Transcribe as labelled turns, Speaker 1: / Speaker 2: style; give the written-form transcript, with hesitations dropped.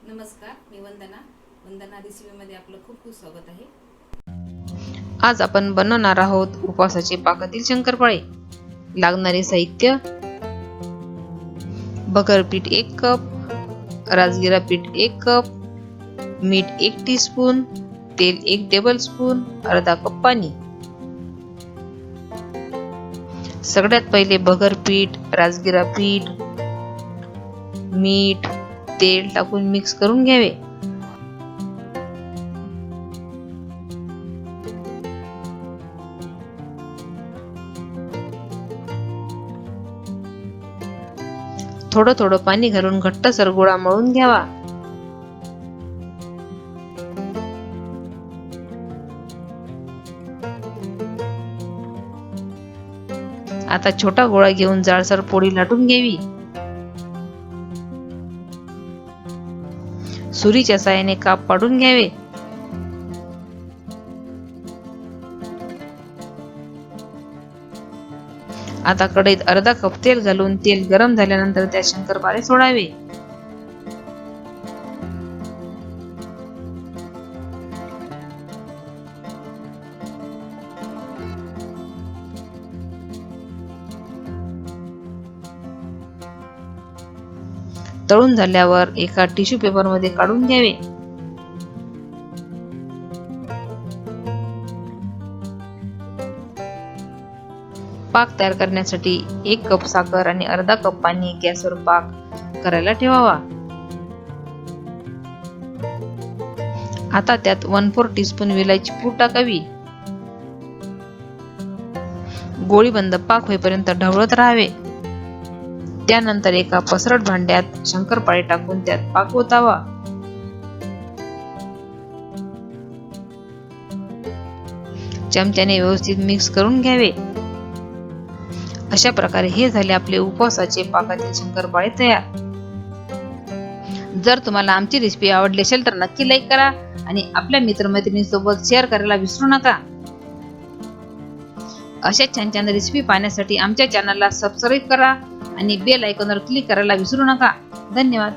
Speaker 1: नमस्कार, मी वंदना रेसिपीमध्ये आपलं खूप खूप स्वागत आहे।
Speaker 2: आज आपण बनवणार आहोत उपवासाचे पाकातील शंकरपाळे। लागणारे साहित्य: बगर पीठ 1 कप, राजगिरा पीठ 1 कप, मीठ 1 टीस्पून, तेल 1 टेबलस्पून, अर्धा कप पाणी। सगळ्यात पहिले बगर पीठ, राजगिरा पीठ, मीठ, तेल टाकून मिक्स करून घ्यावे। थोडं थोडं पाणी घालून घट्टसर गोळा मळून घ्यावा। आता छोटा गोळा घेऊन जाडसर पोळी लाटून घ्यावी। सुरीच्या साहाय्याने काप पाडून घ्यावे। आता कढईत अर्धा कप तेल घालून तेल गरम झाल्यानंतर त्यात शंकरपाळे सोडावे। तळून झाल्यावर एका टिश्यू पेपर मध्ये काढून घ्यावे। पाक तयार करण्यासाठी 1 कप साखर आणि अर्धा कप पाणी गॅसवर पाक करायला ठेवावा। आता त्यात 1/4 टीस्पून विलायची पूड टाकावी। गोळी बंद पाक होईपर्यंत ढवळत राहावे। त्यानंतर एका पसरट भांड्यात शंकरपाळे टाकून त्यात पाक ओतावा। चमच्याने व्यवस्थित मिक्स करून घ्यावे। अशा प्रकारे हे झाले आपले उपवासाचे पाकातील शंकरपाळे तयार। जर तुम्हाला आमची रेसिपी आवडली असेल तर नक्की लाईक करा आणि आपल्या मित्रमैत्रिणींसोबत शेअर करायला विसरू नका। अशा छान छान रेसिपी पाहण्यासाठी आमच्या चॅनलला सबस्क्राईब करा आणि बेल आयकॉनवर क्लिक करायला विसरू नका। धन्यवाद।